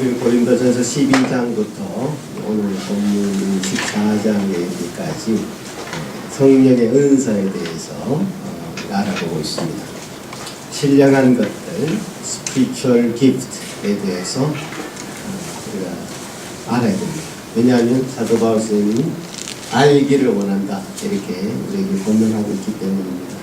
그 고린도전서 12장부터 오늘 본문 14장에 이르기까지 성령의 은사에 대해서 알아보고 있습니다. 신령한 것들, spiritual gift에 대해서 우리가 알아야 됩니다. 왜냐하면 사도 바울 선생님이 알기를 원한다 이렇게 우리에게 권면하고 있기 때문입니다.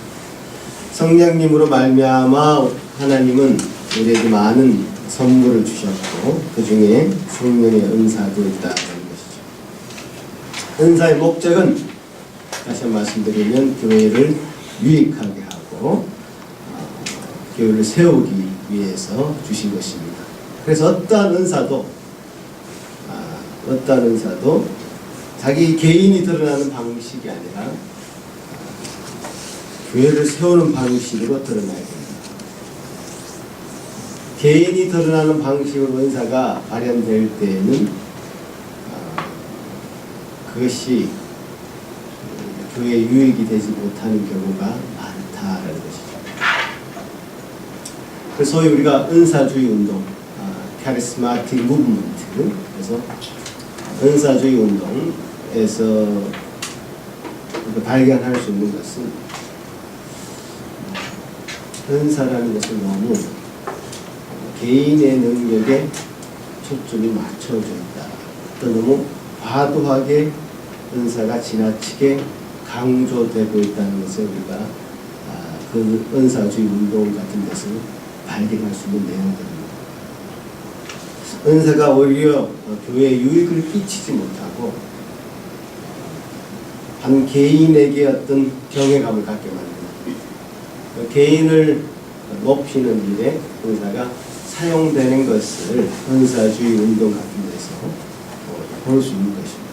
성령님으로 말미암아 하나님은 우리에게 많은 선물을 주셨고 그 중에 성령의 은사도 있다는 것이죠. 은사의 목적은 다시 한번 말씀드리면 교회를 유익하게 하고 교회를 세우기 위해서 주신 것입니다. 그래서 어떠한 은사도 자기 개인이 드러나는 방식이 아니라 교회를 세우는 방식으로 드러나야 됩니다. 개인이 드러나는 방식으로 은사가 발현될 때에는 그것이 교회에 유익이 되지 못하는 경우가 많다라는 것이죠. 그래서 소위 우리가 은사주의 운동, charismatic movement, 그래서 은사주의 운동에서 발견할 수 있는 것은 은사라는 것은 너무 개인의 능력에 초점이 맞춰져 있다. 또 너무 과도하게 은사가 지나치게 강조되고 있다는 것을 우리가 그 은사주의 운동 같은 데서 발견할 수 있는 내용들입니다. 은사가 오히려 교회에 유익을 끼치지 못하고 한 개인에게 어떤 경외감을 갖게 만듭니다. 개인을 높이는 일에 은사가 사용되는 것을 은사주의 운동 같은 데서 볼 수 있는 것입니다.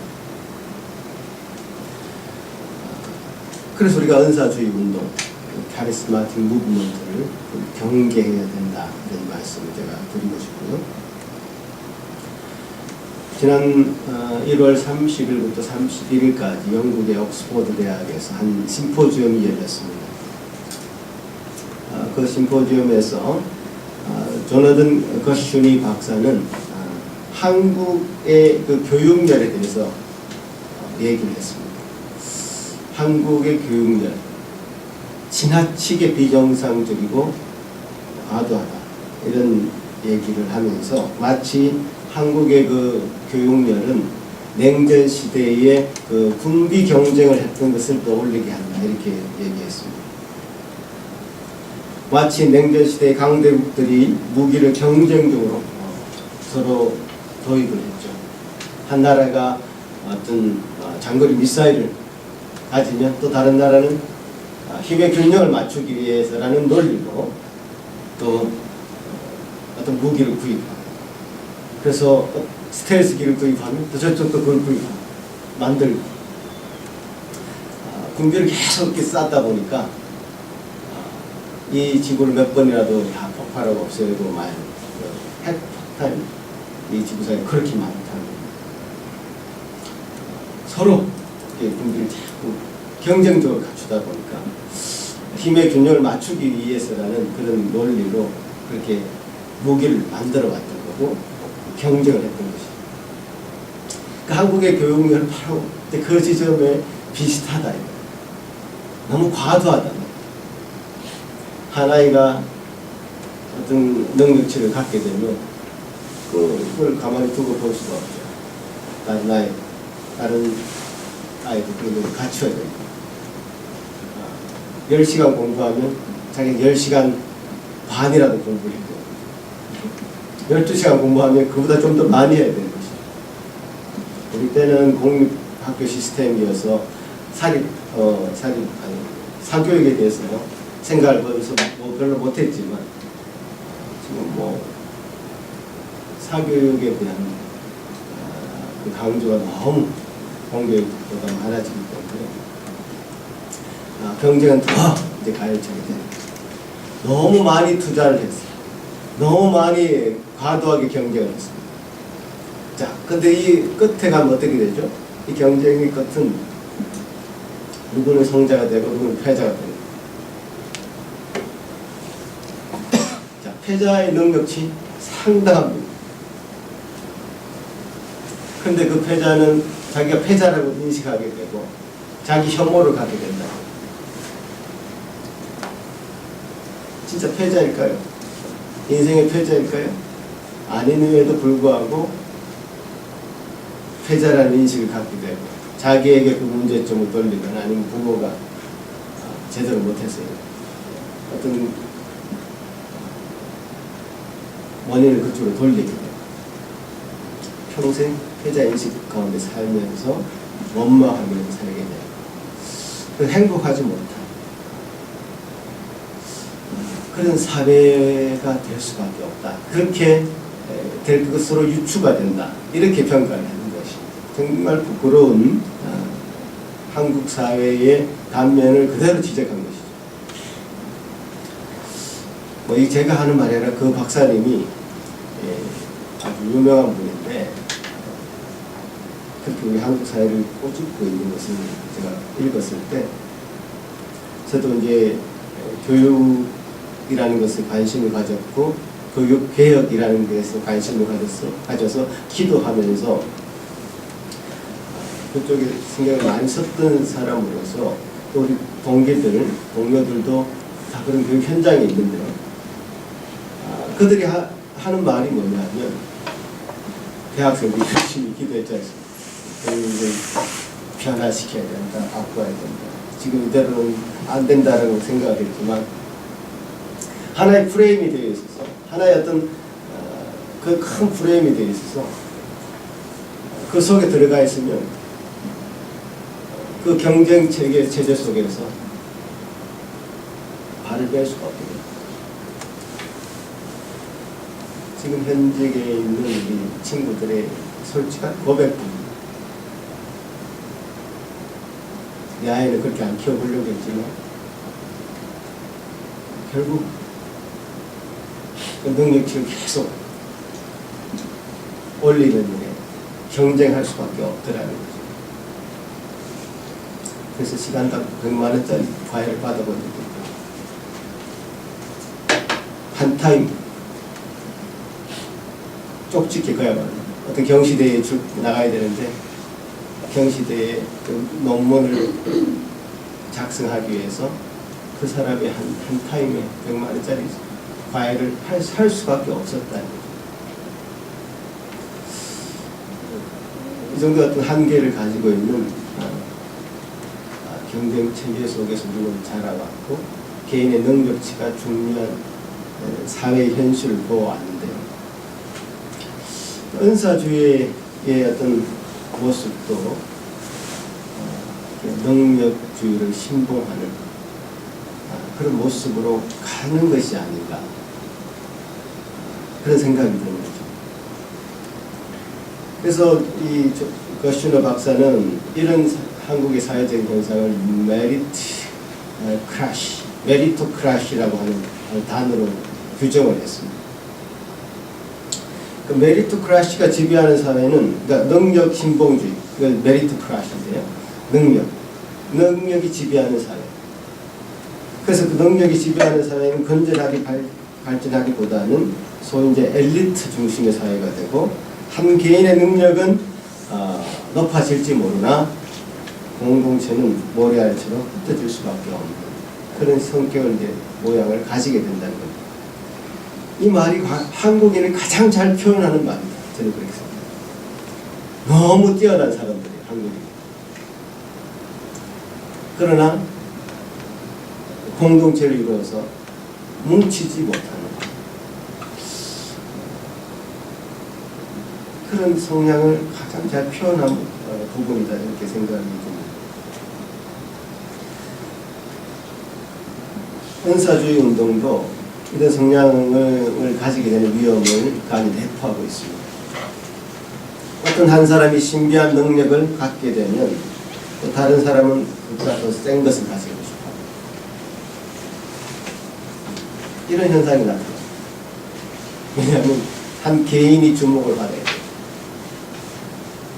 그래서 우리가 은사주의 운동, 카리스마틱 무브먼트를 경계해야 된다 이런 말씀을 제가 드리고 싶고요. 지난 1월 30일부터 31일까지 영국의 옥스퍼드 대학에서 한 심포지엄이 열렸습니다. 그 심포지엄에서 조나단 거슈니 박사는 한국의 그 교육열에 대해서 얘기를 했습니다. 한국의 교육열, 지나치게 비정상적이고 과도하다 이런 얘기를 하면서 마치 한국의 그 교육열은 냉전 시대에 그 군비 경쟁을 했던 것을 떠올리게 한다 이렇게 얘기했습니다. 마치 냉전 시대의 강대국들이 무기를 경쟁적으로 서로 도입을 했죠. 한 나라가 어떤 장거리 미사일을 가지면 또 다른 나라는 힘의 균형을 맞추기 위해서라는 논리로 또 어떤 무기를 구입하고 그래서 스텔스기를 구입하면 또 저쪽도 그걸 구입하고 만들고 군비를 계속 이렇게 쌓다 보니까 이 지구를 몇 번이라도 다 폭발하고 없애고 말 핵폭탄이 이 지구상에 그렇게 많다는 겁니다. 서로 군비를 자꾸 경쟁적으로 갖추다 보니까 힘의 균형을 맞추기 위해서라는 그런 논리로 그렇게 무기를 만들어 왔던 거고 경쟁을 했던 것이죠. 그러니까 한국의 교육열은 바로 그 지점에 비슷하다. 너무 과도하다. 한 아이가 어떤 능력치를 갖게 되면 그걸 가만히 두고 볼 수가 없죠. 다른 아이도 그런 걸 갖춰야 됩니다. 10시간 공부하면 자기는 10시간 반이라도 공부를 해요. 12시간 공부하면 그보다 좀 더 많이 해야 되는 것이죠. 우리 때는 공립학교 시스템이어서 사교육에 대해서 생각을 벌여서 별로 못했지만 지금 사교육에 대한 그 강조가 너무 공교육보다 많아지기 때문에 경쟁은 더 이제 가열차게 됩니다. 너무 많이 투자를 했어요. 너무 많이 과도하게 경쟁을 했습니다. 자, 근데 이 끝에 가면 어떻게 되죠? 이 경쟁의 끝은 누구는 성자가 되고 누구는 패자가 됩니다. 자, 패자의 능력치 상당합니다. 근데 그 패자는 자기가 패자라고 인식하게 되고 자기 혐오를 갖게 된다. 진짜 패자일까요? 인생의 패자일까요? 아님에도 불구하고 패자라는 인식을 갖게 되고 자기에게 그 문제점을 돌리거나 아니면 부모가 제대로 못했어요. 어떤 원인을 그쪽으로 돌리게 돼요. 평생 패자인식 가운데 살면서 원망하면서 살게 돼요. 행복하지 못한 그런 사회가 될 수밖에 없다. 그렇게 될 것으로 유추가 된다. 이렇게 평가를 하는 것이 정말 부끄러운 한국 사회의 단면을 그대로 지적한 것이죠. 이 제가 하는 말이 아니라 그 박사님이 아주 유명한 분인데 그렇게 우리 한국 사회를 꼬집고 있는 것을 제가 읽었을 때 저도 이제 교육이라는 것에 관심을 가졌고 교육개혁이라는 것에 관심을 가져서 기도하면서 그쪽에 신경을 많이 썼던 사람으로서 또 우리 동료들도 다 그런 교육 현장에 있는데요. 그들이 하는 말이 뭐냐면 대학생들이 열심히 기도했지 않습니까? 교육을 변화시켜야 된다, 바꿔야 된다. 지금 이대로는 안 된다라고 생각했지만 하나의 프레임이 되어 있어서 하나의 어떤 그 큰 프레임이 되어 있어서 그 속에 들어가 있으면 그 경쟁 체제 속에서 발을 뺄 수가 없게 됩니다. 지금 현직에 있는 우리 친구들의 솔직한 고백입니다. 내 아이는 그렇게 안 키워보려고 했지만 결국 그 능력치를 계속 올리는 일에 경쟁할 수밖에 없더라는 거죠. 그래서 시간당 100만 원짜리 과외를 받아본 적도 있고 한 타임 쪽집게 그야말로 어떤 경시대에 나가야 되는데 경시대에 그 논문을 작성하기 위해서 그 사람이 한 타임에 100만 원짜리 과외를 할 수밖에 없었다는 거죠. 이 정도 어떤 한계를 가지고 있는 경쟁 체계 속에서 우리는 자라왔고 개인의 능력치가 중요한 사회 현실을 보아왔는데요. 은사주의의 어떤 모습도 능력주의를 신봉하는 그런 모습으로 가는 것이 아닌가 그런 생각이 드는 거죠. 그래서 이 거슈너 박사는 이런 한국의 사회적인 현상을 메리토크라시라고 하는 단어로 규정을 했습니다. 그 메리토크라시가 지배하는 사회는 그러니까 능력 신봉주의, 그건 메리토크라시인데요. 능력이 지배하는 사회. 그래서 그 능력이 지배하는 사회는 건전하게 발전하기보다는 소위 이제 엘리트 중심의 사회가 되고 한 개인의 능력은 높아질지 모르나 공동체는 모래알처럼 흩어질 수밖에 없는 그런 성격을 이제 모양을 가지게 된다는 겁니다. 이 말이 한국인을 가장 잘 표현하는 말입니다. 저는 그렇게 생각합니다. 너무 뛰어난 사람들이에요, 한국인. 그러나 공동체를 이루어서 뭉치지 못하는 그런 성향을 가장 잘 표현한 부분이다 이렇게 생각이 듭니다. 은사주의 운동도 이런 성향을 가지게 되는 위험을 간이 내포하고 있습니다. 어떤 한 사람이 신비한 능력을 갖게 되면 또 다른 사람은 그보다 더 센 것을 가지고 싶어 이런 현상이 나타납니다. 왜냐하면 한 개인이 주목을 받아야 돼요.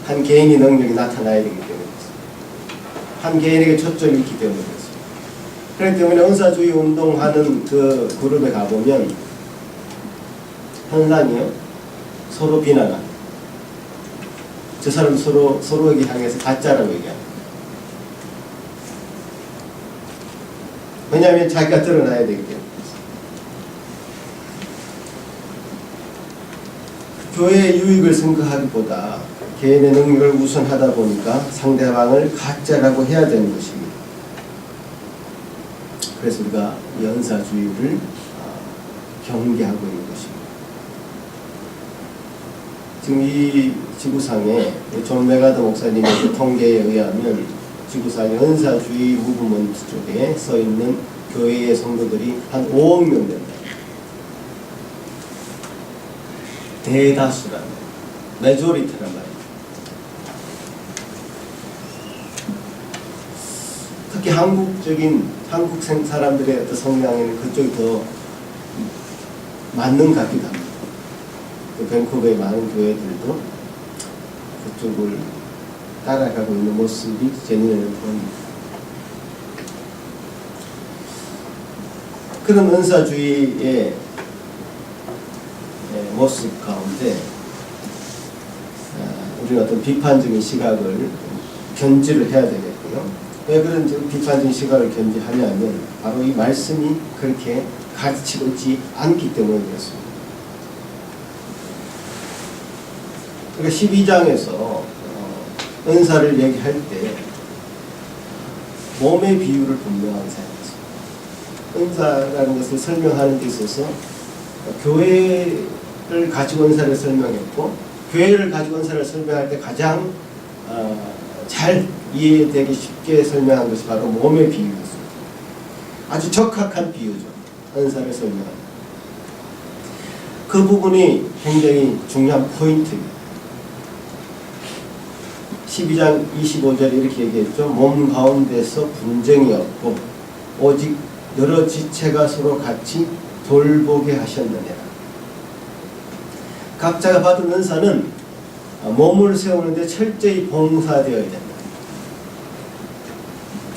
한 개인이 능력이 나타나야 되기 때문에 한 개인에게 초점이 있기 때문에 그렇습니다. 그렇기 때문에 은사주의 운동하는 그 그룹에 가보면 항상이요 서로 비난하고 저 사람 서로에게 향해서 가짜라고 얘기합니다. 왜냐하면 자기가 드러나야 되기 때문에. 교회의 유익을 생각하기보다 개인의 능력을 우선하다 보니까 상대방을 가짜라고 해야 되는 것입니다. 그래서 우리가 연사주의를 경계하고 있는 것입니다. 지금 이 지구상에 존 메가더 목사님의 통계에 의하면 지구상의 은사주의 무브먼트 쪽에 서 있는 교회의 성도들이 한 5억 명 된다. 대다수란 말이에요. 메조리티란 말이에요. 특히 한국 사람들의 어떤 성향에는 그쪽이 더 맞는 것 같기도 합니다. 밴쿠버의 많은 교회들도 그쪽을 따라가고 있는 모습이 제 눈에는 보입니다. 그런 은사주의의 모습 가운데 우리가 어떤 비판적인 시각을 견지를 해야 되겠고요. 왜 그런 비판적인 시각을 견지하냐면 바로 이 말씀이 그렇게 가르치고 있지 않기 때문에 그렇습니다. 그러니까 12장에서 은사를 얘기할 때 몸의 비유를 분명하게 사용했습니다. 은사라는 것을 설명하는 데 있어서 교회를 가지고 은사를 설명했고, 교회를 가지고 은사를 설명할 때 가장 잘 이해되기 쉽게 설명한 것이 바로 몸의 비유였습니다. 아주 적합한 비유죠. 은사를 설명하는. 그 부분이 굉장히 중요한 포인트입니다. 12장 25절에 이렇게 얘기했죠. 몸 가운데서 분쟁이 없고 오직 여러 지체가 서로 같이 돌보게 하셨느니라. 각자가 받은 은사는 몸을 세우는데 철저히 봉사되어야 된다.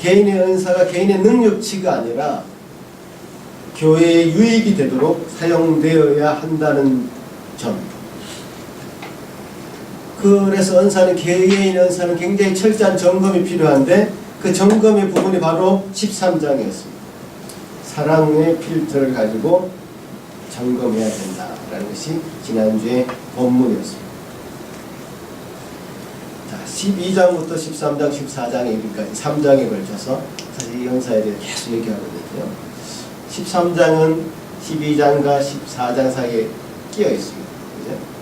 개인의 은사가 개인의 능력치가 아니라 교회의 유익이 되도록 사용되어야 한다는 점. 그래서 은사는, 개개인의 은사는 굉장히 철저한 점검이 필요한데 그 점검의 부분이 바로 13장이었습니다. 사랑의 필터를 가지고 점검해야 된다라는 것이 지난주의 본문이었습니다. 자, 12장부터 13장, 14장에 이르기까지 3장에 걸쳐서 사실 이 은사에 대해 계속 얘기하고 있는데요. 13장은 12장과 14장 사이에 끼어 있습니다. 그죠?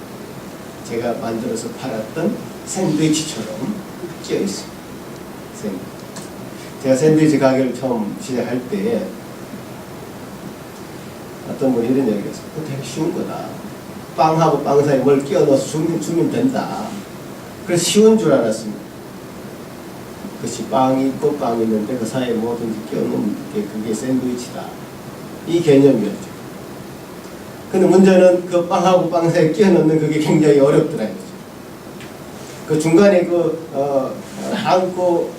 제가 만들어서 팔았던 샌드위치처럼 끼어 있습니다. 제가 샌드위치 가게를 처음 시작할 때 어떤 분이 이런 얘기를 했어요. 그거 되게 쉬운 거다. 빵하고 빵 사이에 뭘 끼워 넣어서 주면 된다. 그래서 쉬운 줄 알았습니다. 그것이 빵이 있고 빵이 있는데 그 사이에 뭐든지 끼워 넣으면 그게 샌드위치다. 이 개념이었죠. 근데 문제는 그 빵하고 빵 사이에 끼워 넣는 그게 굉장히 어렵더라 이거죠. 그 중간에 앙코,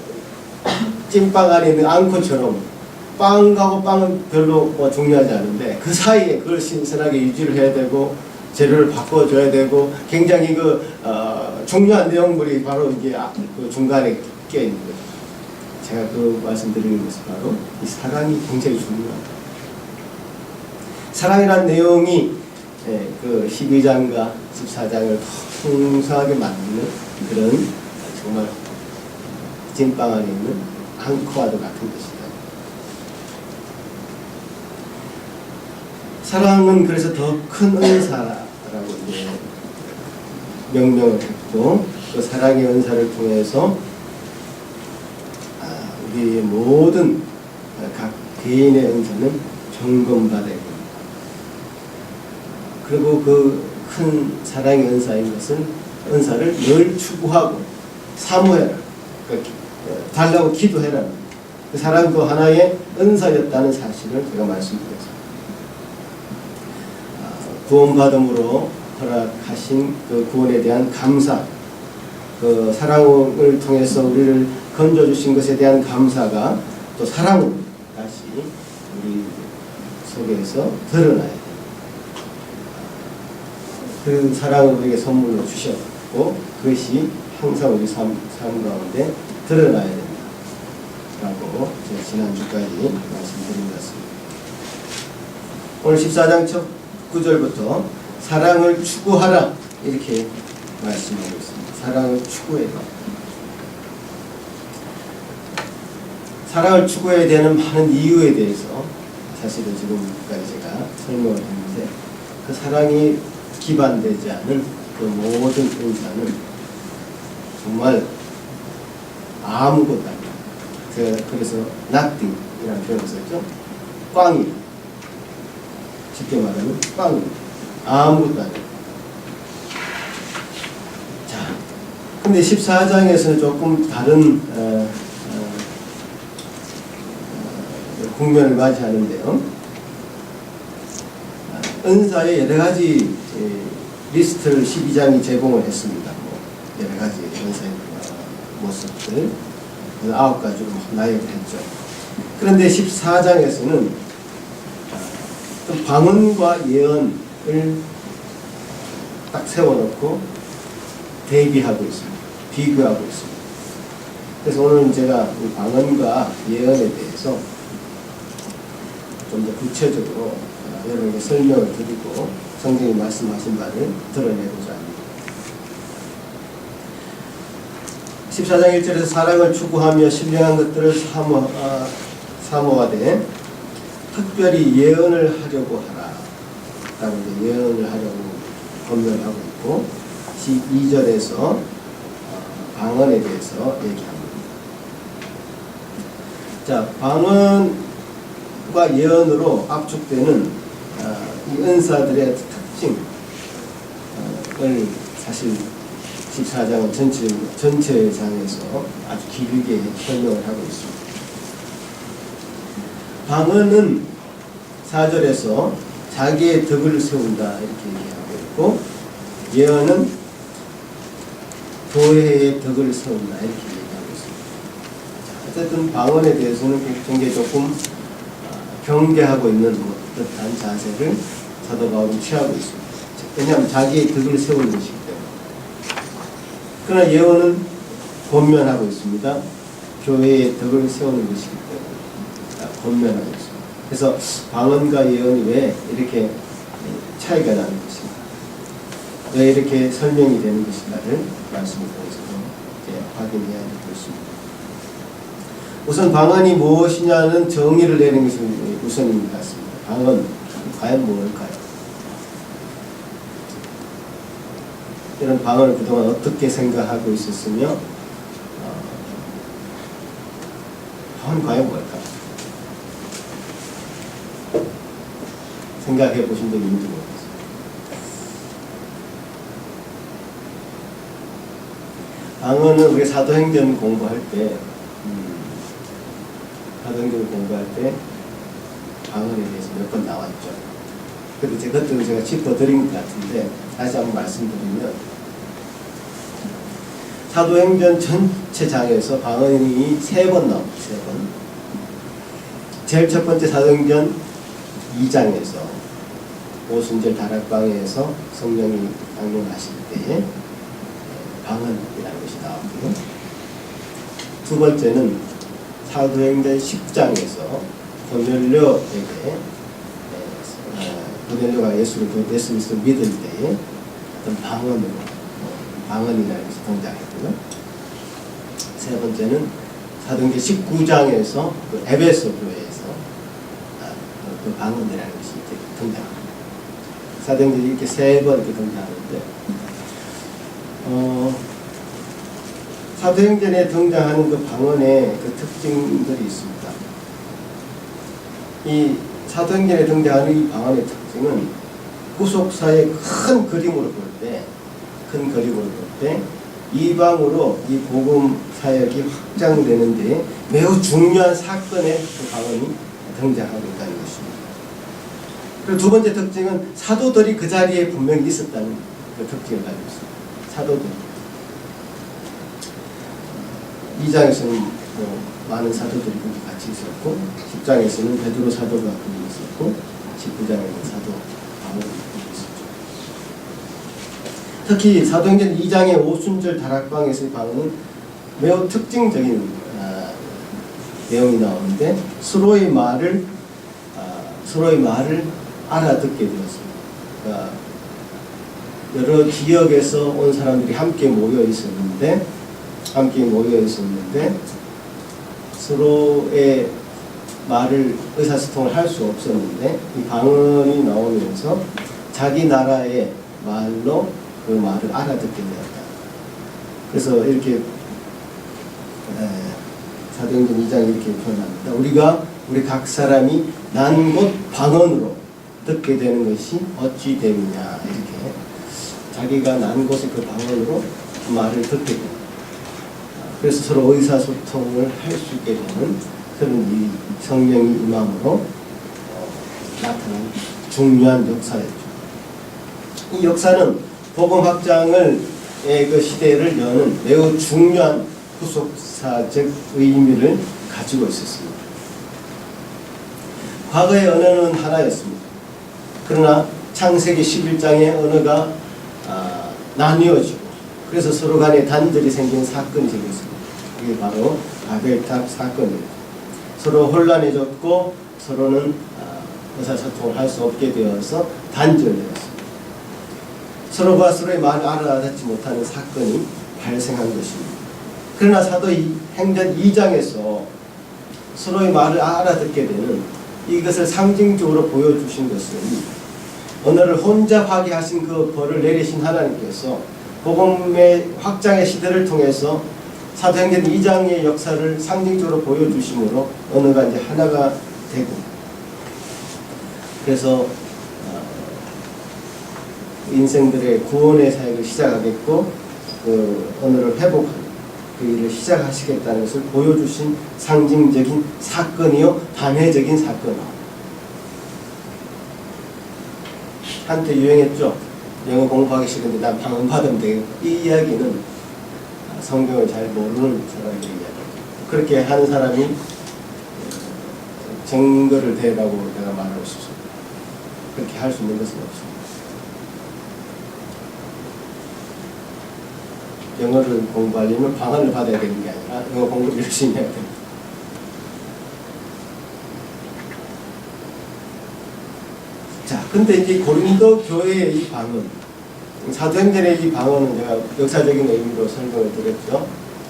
찐빵 안에 있는 앙코처럼 빵하고 빵은 별로 중요하지 않은데 그 사이에 그걸 신선하게 유지를 해야 되고 재료를 바꿔줘야 되고 굉장히 중요한 내용물이 바로 이게 그 중간에 끼어 있는 거죠. 제가 그 말씀드리는 것은 바로 이 사랑이 굉장히 중요합니다. 사랑이라는 내용이 그 12장과 14장을 풍성하게 만드는 그런 정말 찐빵 안에 있는 앙코와도 같은 것이다. 사랑은 그래서 더 큰 은사라고 이제 명명을 했고, 그 사랑의 은사를 통해서 우리의 모든 각 개인의 은사는 점검받아야 됩니다. 그리고 그 큰 사랑의 은사인 것은 은사를 늘 추구하고 사모해라. 달라고 기도해라. 그 사랑도 하나의 은사였다는 사실을 제가 말씀드렸습니다. 구원받음으로 허락하신 그 구원에 대한 감사, 그 사랑을 통해서 우리를 건져주신 것에 대한 감사가 또 사랑으로 다시 우리 속에서 드러나야 됩니다. 그 사랑을 우리에게 선물로 주셨고 그것이 항상 우리 삶 가운데 드러나야 된다 라고 제가 지난주까지 말씀드린 것 같습니다. 오늘 14장 첫 구절부터 사랑을 추구하라 이렇게 말씀하고 있습니다. 사랑을 추구해라. 사랑을 추구해야 되는 많은 이유에 대해서 사실은 지금까지 제가 설명을 했는데 그 사랑이 기반되지 않은 그 모든 은사는 정말 아무것도 아니에요. 그래서 nothing 이라는 표현을 썼죠. 꽝이 쉽게 말하면 꽝이 아무것도 아니에요. 자, 근데 14장에서는 조금 다른 국면을 맞이하는데요. 은사의 여러 가지 리스트를 12장이 제공을 했습니다. 여러 가지 은사의 모습들 9가지로 나열을 했죠. 그런데 14장에서는 방언과 예언을 딱 세워놓고 대비하고 있습니다. 비교하고 있습니다. 그래서 오늘 제가 방언과 예언에 대해서 좀 더 구체적으로 여러분에게 설명을 드리고 성경이 말씀하신 바를 드러내고자 합니다. 14장 1절에서 사랑을 추구하며 신령한 것들을 사모하되 특별히 예언을 하려고 하라 라고 예언을 하려고 권면하고 있고 12절에서 방언에 대해서 얘기합니다. 자, 방언과 예언으로 압축되는 이 은사들의 특징을 사실 14장은 전체 장에서 아주 길게 설명을 하고 있습니다. 방언은 4절에서 자기의 덕을 세운다 이렇게 얘기하고 있고 예언은 교회의 덕을 세운다 이렇게 얘기하고 있습니다. 어쨌든 방언에 대해서는 굉장히 조금 경계하고 있는 듯한 자세를 사도 바울은 취하고 있습니다. 왜냐하면 자기의 덕을 세우는 것이기 때문에. 그러나 예언은 권면하고 있습니다. 교회의 덕을 세우는 것이기 때문에 권면하고 있습니다. 그래서 방언과 예언이 왜 이렇게 차이가 나는 것인가, 왜 이렇게 설명이 되는 것인가를 말씀을 통해서 확인해야 될 것입니다. 우선 방언이 무엇이냐는 정의를 내는 것이 우선인 것 같습니다. 방언, 과연 뭘까요? 이런 방언을 그동안 어떻게 생각하고 있었으며 방언 과연 뭘까? 생각해 보신 적이 있는지 모르겠어요. 방언은 우리 사도행전 공부할 때 방언에 대해서 몇 번 나왔죠. 그런데 그것들은 제가 짚어드린 것 같은데 다시 한번 말씀드리면 사도행전 전체 장에서 방언이 3번 나옵니다. 3번. 제일 첫 번째 사도행전 2장에서 오순절 다락방에서 성령이 강림하실 때에 방언이라는 것이 나왔고요. 두 번째는 사도행전 10장에서 고넬료에게 고넬료가 예수를 예수 믿을 때에 어떤 방언이라는 것이 등장했고요. 세 번째는 사도행전 19장에서 그 에베소 교회에서 그 방언이라는 것이 등장합니다. 사도행전이 이렇게 3번 이렇게 등장하는데 사도행전에 등장하는 그 방언의 그 특징들이 있습니다. 이 사도행전에 등장하는 이 방언의 특징은 구속사의 큰 그림으로 볼 때 이방으로 이 복음 사역이 확장되는데 매우 중요한 사건의 그 방언이 등장하고 있다는 것입니다. 그리고 두 번째 특징은 사도들이 그 자리에 분명히 있었다는 그 특징을 가지고 있습니다. 사도들. 2장에서는 많은 사도들이 같이 있었고 10장에서는 베드로 사도가 거기 있었고 19장에는 사도 바울이 있었죠. 특히 사도행전 2장의 오순절 다락방에서의 방언은 매우 특징적인 내용이 나오는데 서로의 말을 알아듣게 되었습니다. 그러니까 여러 지역에서 온 사람들이 함께 모여 있었는데 서로의 말을 의사소통을 할 수 없었는데 이 방언이 나오면서 자기 나라의 말로 그 말을 알아듣게 되었다. 그래서 이렇게 사도행전 2장 이렇게 표현합니다. 우리 각 사람이 난 곳 방언으로 듣게 되는 것이 어찌 됨이냐. 이렇게 자기가 난 곳의 그 방언으로 말을 듣게 됩니다. 그래서 서로 의사소통을 할 수 있게 되는 그런 이 성령이 임함으로 나타난 중요한 역사였죠. 이 역사는 복음 확장의 그 시대를 여는 매우 중요한 후속사적 의미를 가지고 있었습니다. 과거의 언어는 하나였습니다. 그러나 창세기 11장의 언어가 나뉘어지고 그래서 서로 간에 단절이 생긴 사건이 생겼습니다. 이게 바로 바벨탑 사건입니다. 서로 혼란해졌고 서로는 의사소통을 할 수 없게 되어서 단절되었습니다. 서로가 서로의 말을 알아듣지 못하는 사건이 발생한 것입니다. 그러나 사도행전 2장에서 서로의 말을 알아듣게 되는 이것을 상징적으로 보여주신 것은 언어를 혼잡하게 하신 그 벌을 내리신 하나님께서 복음의 확장의 시대를 통해서 사도행전 2장의 역사를 상징적으로 보여주심으로 언어가 이제 하나가 되고 그래서 인생들의 구원의 사역을 시작하겠고 그 언어를 회복하는 그 일을 시작하시겠다는 것을 보여주신 상징적인 사건이요 단회적인 사건이요. 한때 유행했죠. 영어 공부하기 싫은데 난 방언 받으면 되겠다. 이 이야기는 성경을 잘 모르는 사람들이 이야기입니다. 그렇게 하는 사람이 증거를 대라고 내가 말하고 싶습니다. 그렇게 할 수 있는 것은 없습니다. 영어를 공부하려면 방언을 받아야 되는 게 아니라 영어 공부를 열심히 해야 됩니다. 자, 근데 이제 고린도 교회의 이 방언, 사도행전의 이 방언은 제가 역사적인 의미로 설명을 드렸죠.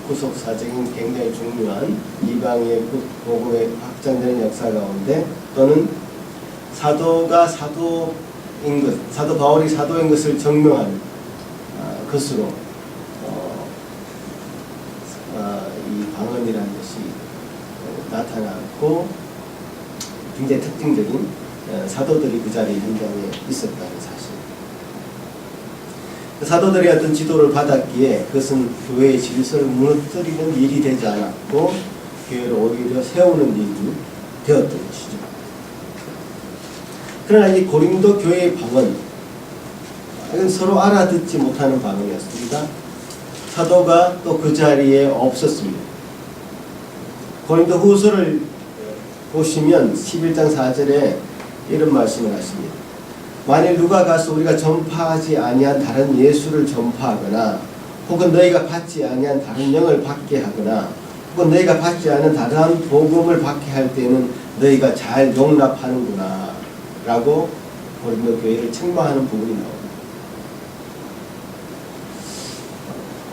구속사적인 굉장히 중요한 이방의 복음의 확장되는 역사 가운데 또는 사도가 사도인 것, 사도 바울이 사도인 것을 증명하는 것으로 이 방언이라는 것이 나타났고 굉장히 특징적인 사도들이 그 자리 현장에 있었다는 사실. 사도들이 어떤 지도를 받았기에 그것은 교회의 질서를 무너뜨리는 일이 되지 않았고 교회를 오히려 세우는 일이 되었던 것이죠. 그러나 이 고린도 교회의 방언, 이건 서로 알아듣지 못하는 방언이었습니다. 사도가 또 그 자리에 없었습니다. 고린도 후서를 보시면 11장 4절에 이런 말씀을 하십니다. 만일 누가 가서 우리가 전파하지 아니한 다른 예수를 전파하거나 혹은 너희가 받지 아니한 다른 영을 받게 하거나 혹은 너희가 받지 않은 다른 복음을 받게 할 때는 너희가 잘 용납하는구나 라고 고린도 교회를 책망하는 부분이 나옵니다.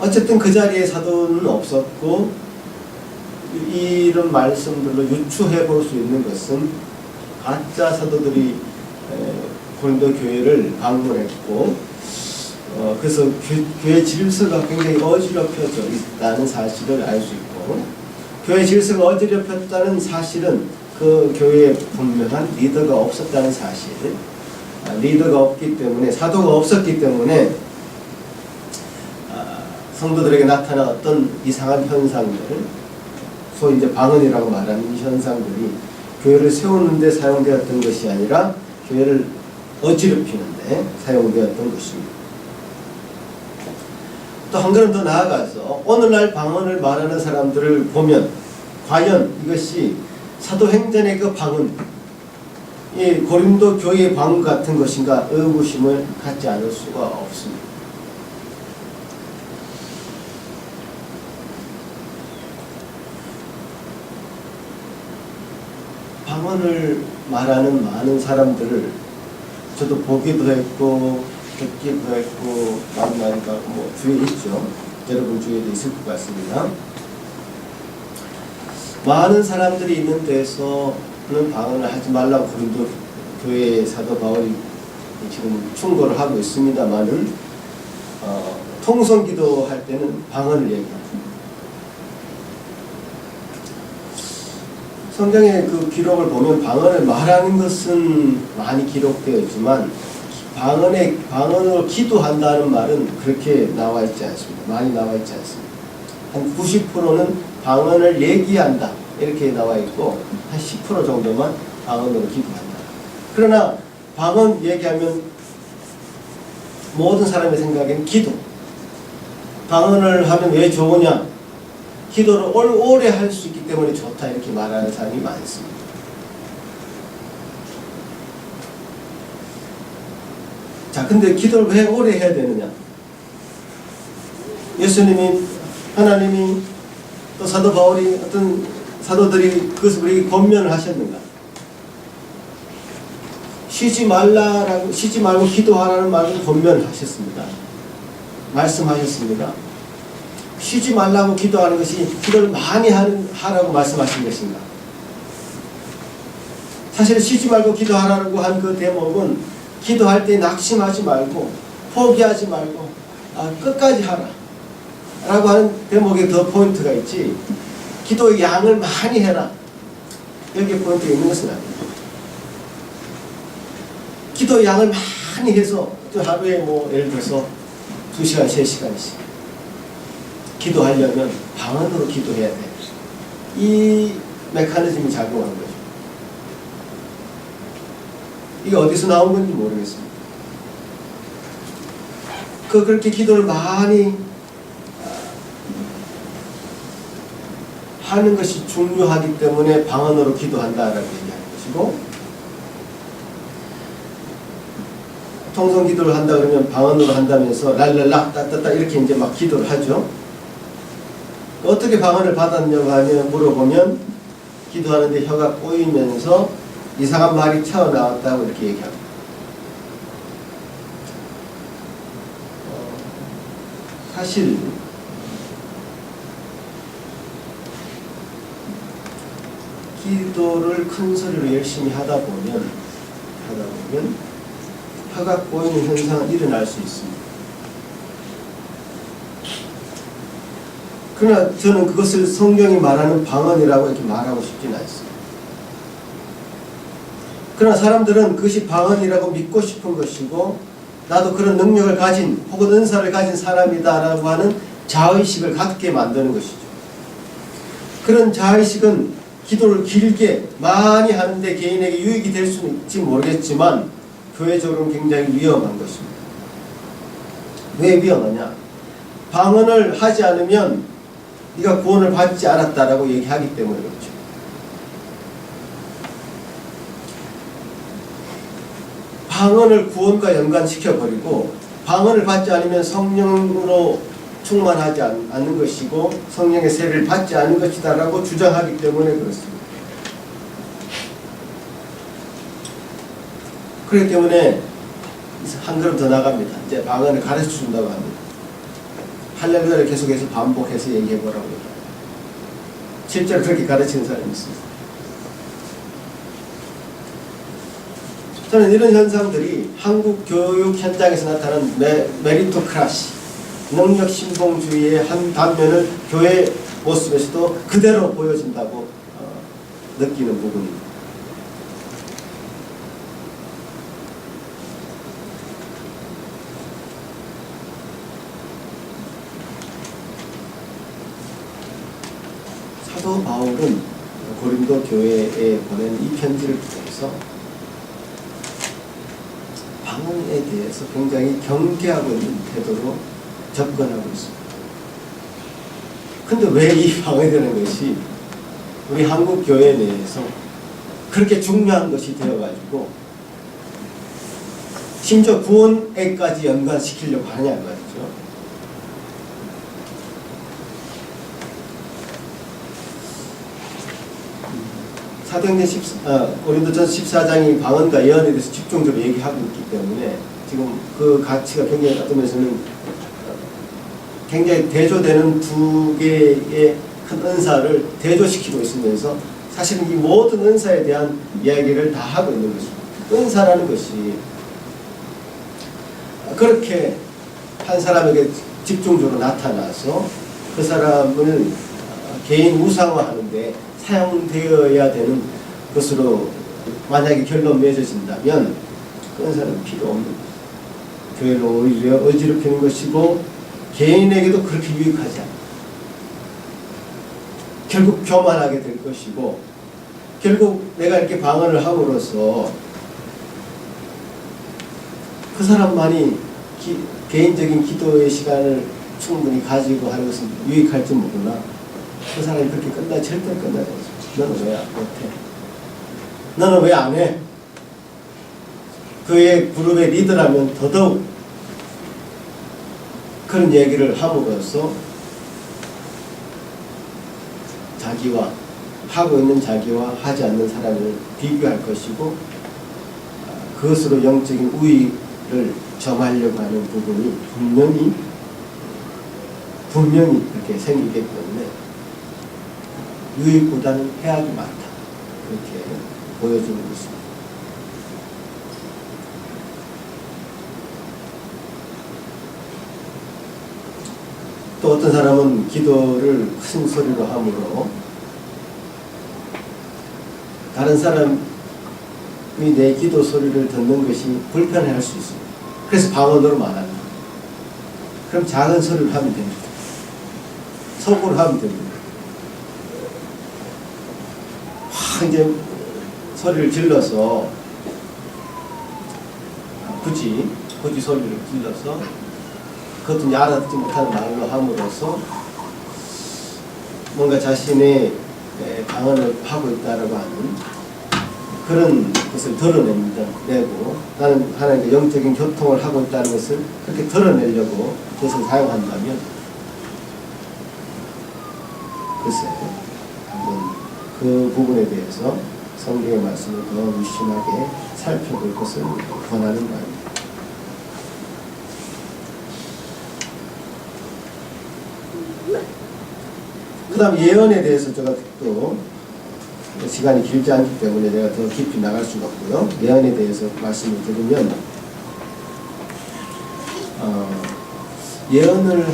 어쨌든 그 자리에 사도는 없었고 이런 말씀들로 유추해 볼 수 있는 것은 가짜 사도들이 고린도 교회를 방문했고 그래서 교회 질서가 굉장히 어지럽혀져 있다는 사실을 알 수 있고 교회 질서가 어지럽혔다는 사실은 그 교회에 분명한 리더가 없었다는 사실, 리더가 없기 때문에 사도가 없었기 때문에 성도들에게 나타난 어떤 이상한 현상들, 소위 이제 방언이라고 말하는 이 현상들이 교회를 세우는 데 사용되었던 것이 아니라 교회를 어지럽히는 데 사용되었던 것입니다. 또 한 걸음 더 나아가서 오늘날 방언을 말하는 사람들을 보면 과연 이것이 사도행전의 그 방언, 이 고린도 교회의 방언 같은 것인가 의구심을 갖지 않을 수가 없습니다. 방언을 말하는 많은 사람들을 저도 보기도 했고 듣기도 했고 만나니까 뭐 주위에 있죠. 여러분 주위에도 있을 것 같습니다. 많은 사람들이 있는 데서는 방언을 하지 말라고 고린도 교회의 사도 바울이 지금 충고를 하고 있습니다만은 통성기도 할 때는 방언을 얘기합니다. 성경의 그 기록을 보면 방언을 말하는 것은 많이 기록되어 있지만 방언으로 기도한다는 말은 그렇게 나와 있지 않습니다. 많이 나와 있지 않습니다. 한 90%는 방언을 얘기한다 이렇게 나와 있고 한 10% 정도만 방언으로 기도한다. 그러나 방언 얘기하면 모든 사람의 생각에는 기도. 방언을 하면 왜 좋으냐? 기도를 오래 할 수 있기 때문에 좋다 이렇게 말하는 사람이 많습니다. 자, 근데 기도를 왜 오래 해야 되느냐? 예수님이, 하나님이, 또 사도 바울이, 어떤 사도들이 그것을 우리에게 권면을 하셨는가? 쉬지 말고 기도하라는 말을 권면을 하셨습니다. 말씀하셨습니다. 쉬지 말라고 기도하는 것이 기도를 많이 하라고 말씀하신 것인가? 사실 쉬지 말고 기도하라고 한 그 대목은 기도할 때 낙심하지 말고 포기하지 말고 끝까지 하라 라고 하는 대목에 더 포인트가 있지, 기도의 양을 많이 해라 여기에 포인트가 있는 것은 아닙니다. 기도의 양을 많이 해서 하루에 뭐 예를 들어서 2시간, 3시간씩 기도하려면 방언으로 기도해야 돼. 이 메커니즘이 작용한 거죠. 이게 어디서 나온 건지 모르겠습니다. 그렇게 기도를 많이 하는 것이 중요하기 때문에 방언으로 기도한다라고 얘기하는 것이고, 통성 기도를 한다 그러면 방언으로 한다면서 랄랄라 따따따 이렇게 이제 막 기도를 하죠. 어떻게 방언을 받았냐고 물어보면 기도하는데 혀가 꼬이면서 이상한 말이 튀어나왔다고 이렇게 얘기합니다. 사실 기도를 큰 소리로 열심히 하다 보면 혀가 꼬이는 현상은 일어날 수 있습니다. 그러나 저는 그것을 성경이 말하는 방언이라고 이렇게 말하고 싶지는 않습니다. 그러나 사람들은 그것이 방언이라고 믿고 싶은 것이고, 나도 그런 능력을 가진 혹은 은사를 가진 사람이다라고 하는 자의식을 갖게 만드는 것이죠. 그런 자의식은 기도를 길게 많이 하는데 개인에게 유익이 될 수는 있지 모르겠지만 교회적으로는 굉장히 위험한 것입니다. 왜 위험하냐? 방언을 하지 않으면 네가 구원을 받지 않았다라고 얘기하기 때문에 그렇죠. 방언을 구원과 연관시켜버리고, 방언을 받지 않으면 성령으로 충만하지 않는 것이고 성령의 세례를 받지 않은 것이다 라고 주장하기 때문에 그렇습니다. 그렇기 때문에 한 걸음 더 나갑니다. 이제 방언을 가르쳐 준다고 합니다. 할렐루야를 계속해서 반복해서 얘기해보라고요. 실제로 그렇게 가르치는 사람이 있습니다. 저는 이런 현상들이 한국 교육 현장에서 나타나는 메리토크라시, 능력신봉주의의 한 단면을 교회 모습에서도 그대로 보여진다고 느끼는 부분입니다. 사도 바울은 고린도 교회에 보낸 이 편지를 통해서 방언에 대해서 굉장히 경계하고 있는 태도로 접근하고 있습니다. 근데 왜 이 방언이라는 것이 우리 한국 교회 내에서 그렇게 중요한 것이 되어가지고 심지어 구원에까지 연관시키려고 하냐 말이죠. 고린도전서 14장이 방언과 예언에 대해서 집중적으로 얘기하고 있기 때문에 지금 그 가치가 굉장히 어떤 면에서는 굉장히 대조되는 두 개의 큰 은사를 대조시키고 있으면서 사실은 이 모든 은사에 대한 이야기를 다 하고 있는 것입니다. 은사라는 것이 그렇게 한 사람에게 집중적으로 나타나서 그 사람을 개인 우상화하는데 사용되어야 되는 것으로 만약에 결론 맺어진다면 그 은사는 필요 없는 것입니다. 교회를 오히려 어지럽히는 것이고 개인에게도 그렇게 유익하지 않아요. 결국 교만하게 될 것이고 결국 내가 이렇게 방언을 함으로써 그 사람만이 개인적인 기도의 시간을 충분히 가지고 하는 것은 유익할지 모르나 그 사람이 그렇게 절대 끝나지 않습니다. 너는 왜 못해? 너는 왜 안 해? 그의 그룹의 리더라면 더더욱 그런 얘기를 함으로써 자기와 하고 있는 자기와 하지 않는 사람을 비교할 것이고 그것으로 영적인 우위를 점하려고 하는 부분이 분명히 그렇게 생기기 때문에 유익보다는 해악이 많다. 그렇게 보여주는 것입니다. 또 어떤 사람은 기도를 큰 소리로 함으로 다른 사람이 내 기도 소리를 듣는 것이 불편해할 수 있습니다. 그래서 방언으로 말합니다. 그럼 작은 소리를 하면 됩니다. 속으로 하면 됩니다. 이제 소리를 질러서 굳이 소리를 질러서 그것도 이제 알아듣지 못하는 말로 함으로써 뭔가 자신의 방언을 하고 있다라고 하는 그런 것을 드러내고 나는 하나님과 영적인 교통을 하고 있다는 것을 그렇게 드러내려고 그것을 사용한다면 글쎄 한번 그 부분에 대해서 성경의 말씀을 더 유심하게 살펴볼 것을 권하는 바입니다. 그 다음 예언에 대해서 제가 또 시간이 길지 않기 때문에 내가 더 깊이 나갈 수가 없고요. 예언에 대해서 말씀을 드리면 예언을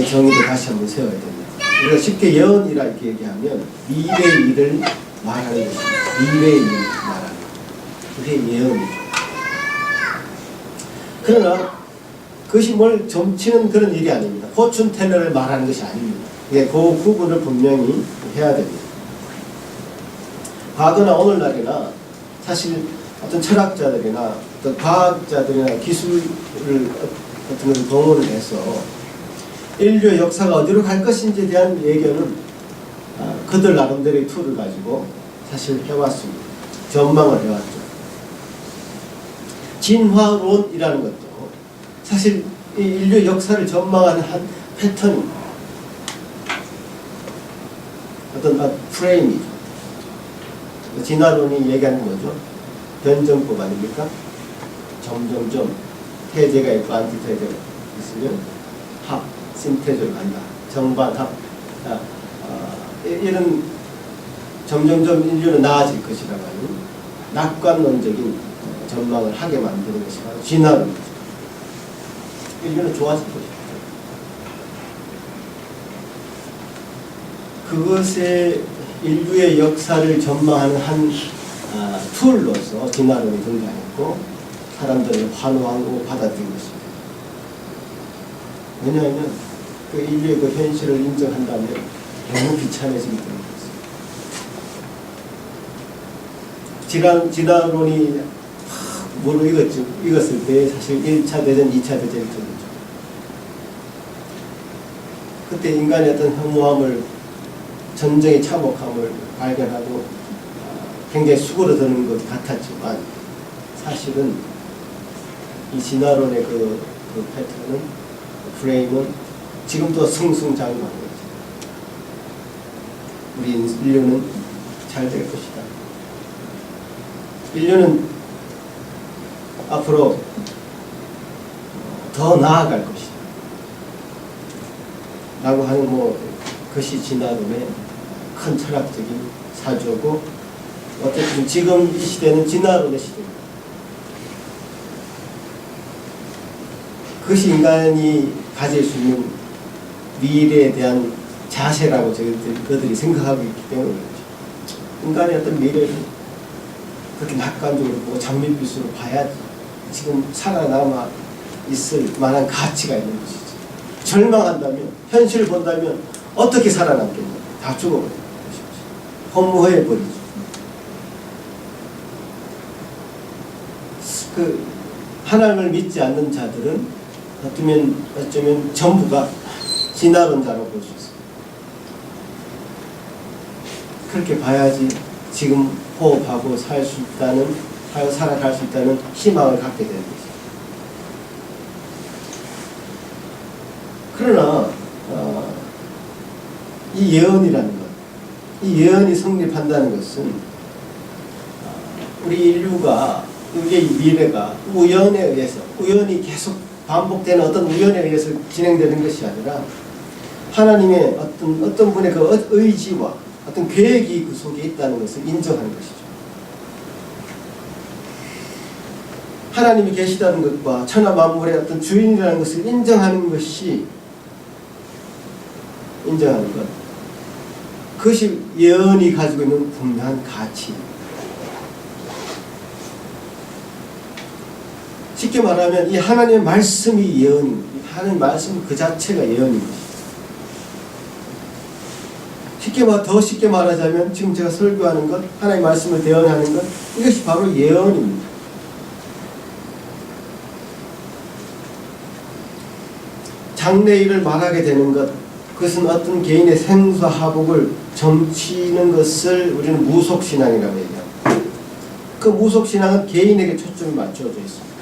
정의를 다시 한번 세워야 됩니다. 우리가 쉽게 예언이라 이렇게 얘기하면 미래의 일을 말하는 것입니다. 미래의 일을 말하는 것. 그게 예언이죠. 그러나 그것이 뭘 점치는 그런 일이 아닙니다. 포춘텔러를 말하는 것이 아닙니다. 그 구분을 분명히 해야 됩니다. 과거나 오늘날이나 사실 어떤 철학자들이나 어떤 과학자들이나 기술을 같은 것을 동원을 해서 인류의 역사가 어디로 갈 것인지에 대한 예견은 그들 나름대로의 툴을 가지고 사실 해왔습니다. 전망을 해왔죠. 진화론이라는 것도 사실 이 인류의 역사를 전망하는 한 패턴입니다. 어떤 프레임이죠. 진화론이 얘기하는 거죠. 변정법 아닙니까? 점점점 태제가 있고 안티태제가 있으면 합, 신태제로 간다. 정반, 합. 이런 점점점 인류는 나아질 것이라고 하는 낙관론적인 전망을 하게 만드는 것이 바로 진화론이죠. 인류는 좋아질 것입니다. 그것의 인류의 역사를 전망하는 한 툴로서 진화론이 등장했고 사람들을 환호하고 받아들인 것입니다. 왜냐하면 그 인류의 그 현실을 인정한다면 너무 비참해지기 때문이었어요. 진화론이 뭐로 익었을 때 사실 1차 대전, 2차 대전이 있었죠. 그때 인간의 어떤 허무함을, 전쟁의 참혹함을 발견하고 굉장히 수그러드는 것 같았지만 사실은 이 진화론의 그 패턴은, 프레임은 지금도 승승장구하는 거죠. 우리 인류는 잘 될 것이다. 인류는 앞으로 더 나아갈 것이다. 라고 하는 것이 진화론의 큰 철학적인 사조고, 어쨌든 지금 이 시대는 진화론의 시대입니다. 그것이 인간이 가질 수 있는 미래에 대한 자세라고 그들이 생각하고 있기 때문에 그렇죠. 인간의 어떤 미래를 그렇게 낙관적으로 보고 장밋빛으로 봐야지 지금 살아남아 있을 만한 가치가 있는 것이죠. 절망한다면, 현실을 본다면 어떻게 살아남겠냐. 다 죽어버리는 것이죠. 허무해버리죠. 하나님을 믿지 않는 자들은 어쩌면 전부가 진화론자라고 볼 수 있습니다. 그렇게 봐야지 지금 호흡하고 살아갈 수 있다는 희망을 갖게 되는 것이죠. 그러나 이 예언이라는 것, 이 예언이 성립한다는 것은 우리 인류가 우리의 미래가 우연에 의해서, 우연이 계속 반복되는 어떤 우연에 의해서 진행되는 것이 아니라 하나님의 어떤 분의 그 의지와 어떤 계획이 그 속에 있다는 것을 인정하는 것이죠. 하나님이 계시다는 것과 천하 만물의 어떤 주인이라는 것을 인정하는 것이, 인정하는 것, 그것이 예언이 가지고 있는 분명한 가치입니다. 쉽게 말하면 이 하나님의 말씀이 예언입니다. 하나님의 말씀 그 자체가 예언입니다. 더 쉽게 말하자면 지금 제가 설교하는 것, 하나님의 말씀을 대언하는 것, 이것이 바로 예언입니다. 장래일을 말하게 되는 것, 그것은 어떤 개인의 생사화복을 점치는 것을 우리는 무속신앙이라고 얘기합니다. 그 무속신앙은 개인에게 초점이 맞춰져 있습니다.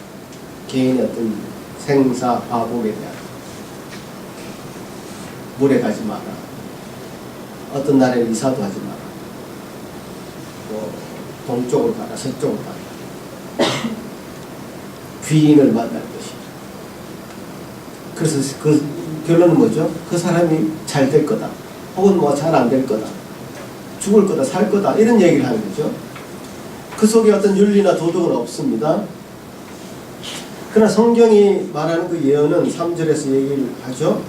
개인의 어떤 생사화복에 대한, 물에 가지 마라, 어떤 날에 이사도 하지 마라, 동쪽으로 가라, 서쪽으로 가라, 귀인을 만날 것이다. 그래서 그 결론은 뭐죠? 그 사람이 잘 될 거다, 혹은 잘 안 될 거다, 죽을 거다, 살 거다, 이런 얘기를 하는 거죠. 그 속에 어떤 윤리나 도덕은 없습니다. 그러나 성경이 말하는 그 예언은 3절에서 얘기를 하죠.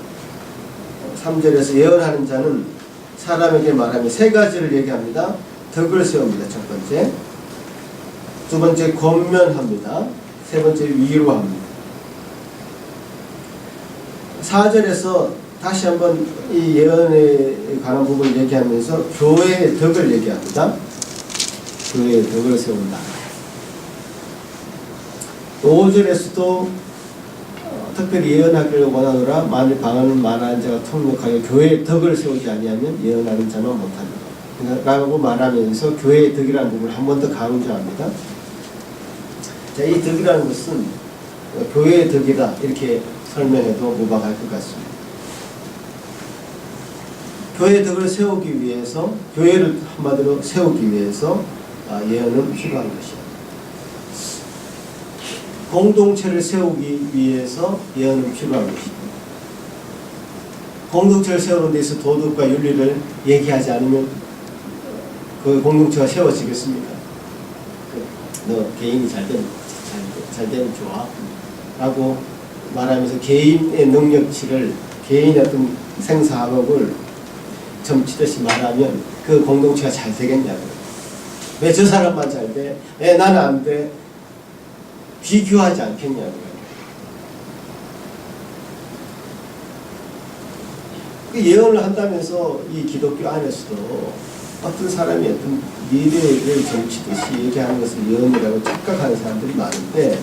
3절에서 예언하는 자는 사람에게 말하며 세 가지를 얘기합니다. 덕을 세웁니다. 첫 번째. 두 번째, 권면합니다. 세 번째, 위로합니다. 4절에서 다시 한번 이 예언에 관한 부분을 얘기하면서 교회의 덕을 얘기합니다. 교회의 덕을 세운다. 5절에서도 특별히 예언하기를 원하노라. 만일 방언을 말하는 자가 통역하여 교회의 덕을 세우지 아니하면 예언하는 자만 못한다 라고 말하면서 교회의 덕이라는 부분을 한 번 더 강조합니다. 자, 이 덕이라는 것은 교회의 덕이다 이렇게 설명해도 무방할 것 같습니다. 교회의 덕을 세우기 위해서, 교회를 한마디로 세우기 위해서 예언은 필요한 것이다. 공동체를 세우기 위해서 예언은 필요한 것입니다. 공동체를 세우는 데 있어서 도덕과 윤리를 얘기하지 않으면 그 공동체가 세워지겠습니까? 너 개인이 잘 되면 좋아 라고 말하면서 개인의 능력치를, 개인의 어떤 생사학업을 점치듯이 말하면 그 공동체가 잘 되겠냐고요. 왜 저 사람만 잘 돼? 왜 나는 안 돼? 비교하지 않겠냐고요. 그 예언을 한다면서 이 기독교 안에서도 어떤 사람이 어떤 미래를 점치듯이 얘기하는 것을 예언이라고 착각하는 사람들이 많은데,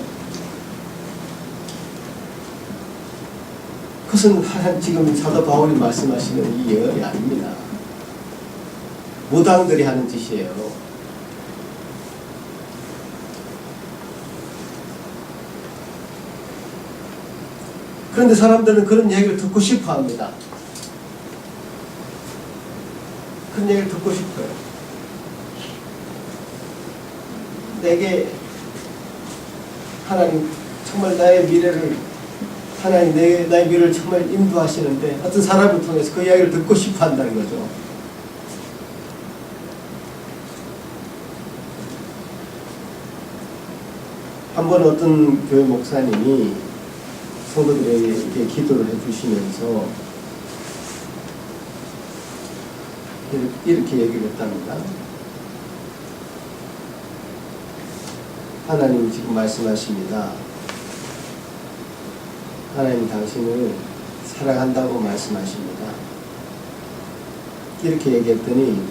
그것은 지금 사도 바울이 말씀하시는 이 예언이 아닙니다. 무당들이 하는 짓이에요. 그런데 사람들은 그런 얘기를 듣고 싶어 합니다. 그런 얘기를 듣고 싶어요. 내게 하나님 정말 나의 미래를 하나님 나의 미래를 정말 인도하시는데 어떤 사람을 통해서 그 이야기를 듣고 싶어 한다는 거죠. 한 번 어떤 교회 목사님이 성도들에게 기도를 해주시면서 이렇게 얘기를 했답니다. 하나님이 지금 말씀하십니다. 하나님 당신을 사랑한다고 말씀하십니다. 이렇게 얘기했더니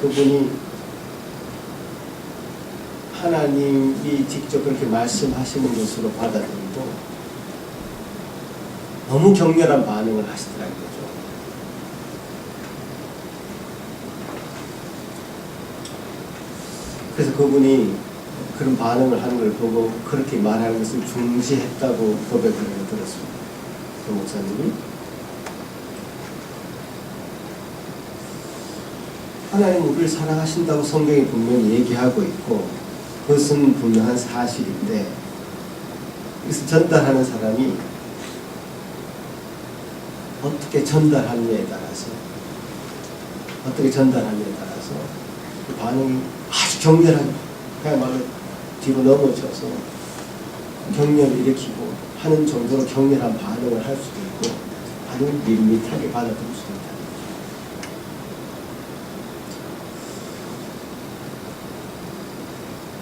그분이 하나님이 직접 그렇게 말씀하시는 것으로 받아들이고 너무 격렬한 반응을 하시더라고요. 그래서 그분이 그런 반응을 하는 걸 보고 그렇게 말하는 것을 중시했다고 고백을 들었습니다. 그 목사님이. 하나님 우리를 사랑하신다고 성경이 분명히 얘기하고 있고 그것은 분명한 사실인데 그래서 전달하는 사람이 어떻게 전달하느냐에 따라서 그 반응이 아주 격렬하게 그야말로 뒤로 넘어져서 격렬을 일으키고 하는 정도로 격렬한 반응을 할 수도 있고 아니면 밋밋하게 받아들일 수도 있다.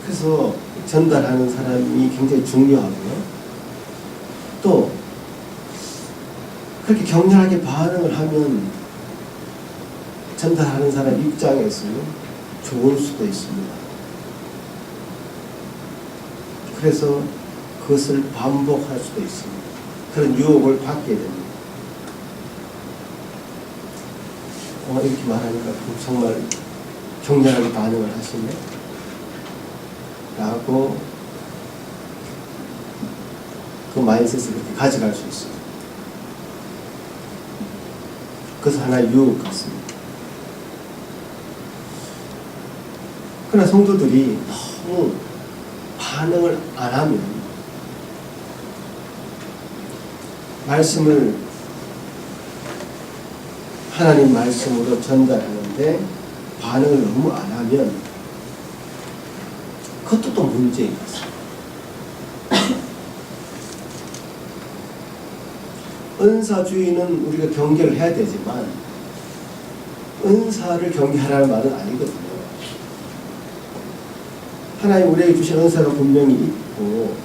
그래서 전달하는 사람이 굉장히 중요하고요. 또 그렇게 격렬하게 반응을 하면 전달하는 사람 입장에서는 좋을 수도 있습니다. 그래서 그것을 반복할 수도 있습니다. 그런 유혹을 받게 됩니다. 이렇게 말하니까 정말 격렬하게 반응을 하시네 라고 그 마인드셋을 그렇게 가져갈 수 있어요. 그것은 하나의 유혹 같습니다. 그러나 성도들이 너무 반응을 안 하면 말씀을 하나님 말씀으로 전달하는데 반응을 너무 안 하면 그것도 또 문제인 것입니다. 은사주의는 우리가 경계를 해야 되지만 은사를 경계하라는 말은 아니거든요. 하나님 우리에게 주신 은사가 분명히 있고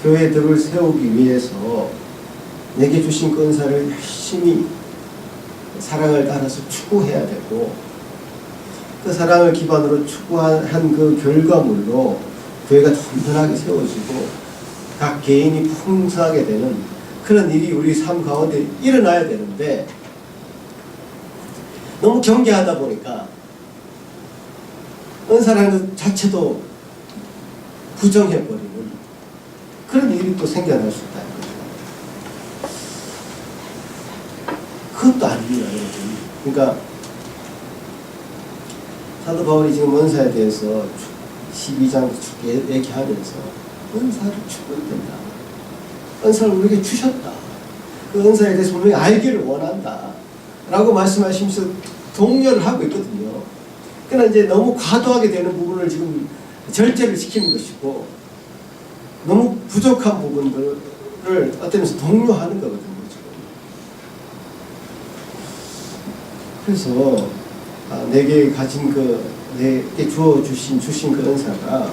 교회들을 세우기 위해서 내게 주신 그 은사를 열심히 사랑을 따라서 추구해야 되고 그 사랑을 기반으로 추구한 그 결과물로 교회가 튼튼하게 세워지고 각 개인이 풍성하게 되는 그런 일이 우리 삶 가운데 일어나야 되는데 너무 경계하다 보니까 은사라는 것 자체도 부정해버리는 그런 일이 또 생겨날 수 있다는 거죠. 그것도 아닙니다, 여러분. 그러니까 사도 바울이 지금 은사에 대해서 12장 얘기하면서 은사를 추구해야 된다. 은사를 우리에게 주셨다. 그 은사에 대해서 분명히 알기를 원한다. 라고 말씀하시면서 독려를 하고 있거든요. 그러나 이제 너무 과도하게 되는 부분을 지금 절제를 시키는 것이고 너무 부족한 부분들을 어떤 면에서 독려하는 거거든요. 지금. 그래서 내게 가진 내게 주신 그 은사가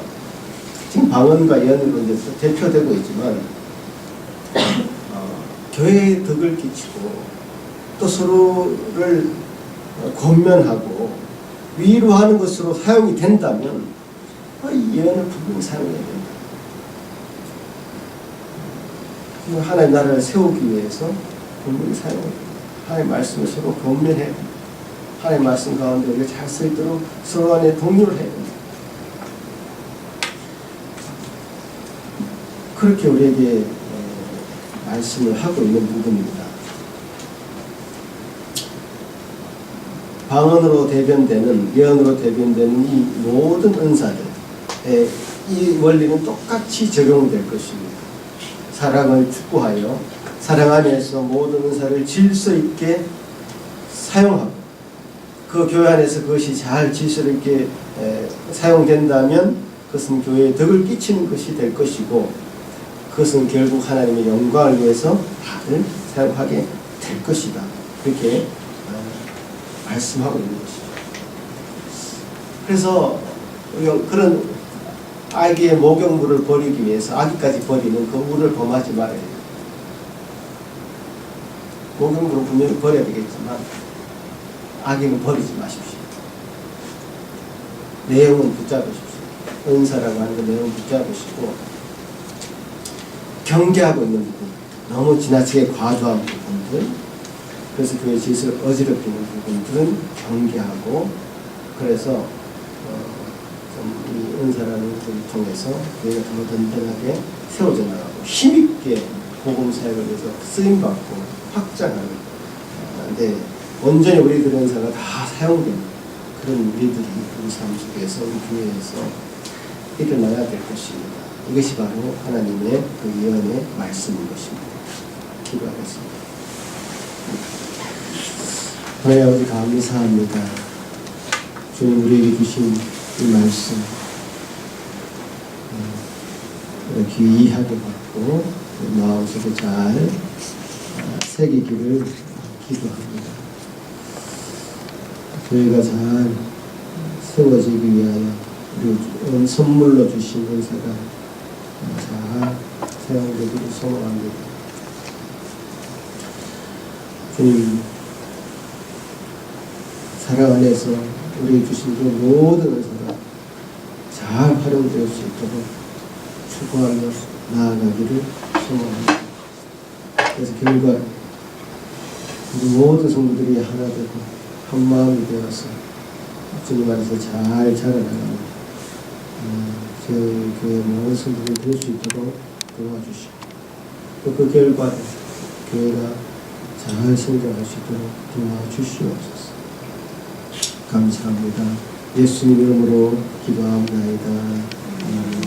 지금 방언과 예언으로 이제 대표되고 있지만 교회에 덕을 끼치고 또 서로를 권면하고 위로하는 것으로 사용이 된다면 이 예언을 분명히 사용해야 된다. 하나님 나라를 세우기 위해서 분명히 사용해야 된다. 하나님 말씀을 서로 권면해야 된다. 하나님 말씀 가운데 우리가 잘 서 있도록 서로 간에 독려를 해야 된다. 그렇게 우리에게 말씀을 하고 있는 부분입니다. 광언으로 대변되는, 예언으로 대변되는 이 모든 은사들, 이 원리는 똑같이 적용될 것입니다. 사랑을 축구하여 사랑 안에서 모든 은사를 질서 있게 사용하고, 그 교회 안에서 그것이 잘 질서 있게 사용된다면 그것은 교회에 덕을 끼치는 것이 될 것이고, 그것은 결국 하나님의 영광을 위해서 다들 사용하게 될 것이다. 그렇게 말씀하고 있는 것이죠. 그래서 그런 아기의 목욕물을 버리기 위해서 아기까지 버리는 그 물을 범하지 말아야 돼요. 목욕물은 분명히 버려야 되겠지만 아기는 버리지 마십시오. 내용은 붙잡으십시오. 은사라고 하는 그 내용은 붙잡으시고, 경계하고 있는 부분, 너무 지나치게 과도한 부분들, 그래서 교회 질서를 어지럽히는 부분들은 경계하고, 그래서 이 은사라는 것을 통해서 교회가 더 든든하게 세워져 나가고 힘있게 복음 사역을 위해서 쓰임받고 확장하는, 온전히 우리들의 은사가 다 사용되는 그런 일들이 우리 삶 속에서, 우리 교회에서 일어나야 될 것입니다. 이것이 바로 하나님의 그 예언의 말씀인 것입니다. 기도하겠습니다. 하나님 아버지, 감사합니다. 주님, 우리에게 주신 이 말씀 귀하게 받고 마음속에 잘 새기기를 기도합니다. 교회가 잘 세워지기 위하여 우리 선물로 주신 은사가 잘 사용되기를 소망합니다. 주님, 사랑 안에서 우리 주신 그 모든 은사가 잘 활용될 수 있도록 추구하며 나아가기를 소망합니다. 그래서 결과 우리 모든 성도들이 하나 되고 한 마음이 되어서 주님 안에서 잘 자라나가는 저희 교회 모든 성도들이 될 수 있도록 도와주시고, 또 그 결과 교회가 잘 성장할 수 있도록 도와주시옵소서. 감사합니다. 예수님 이름으로 기도합니다. 아멘.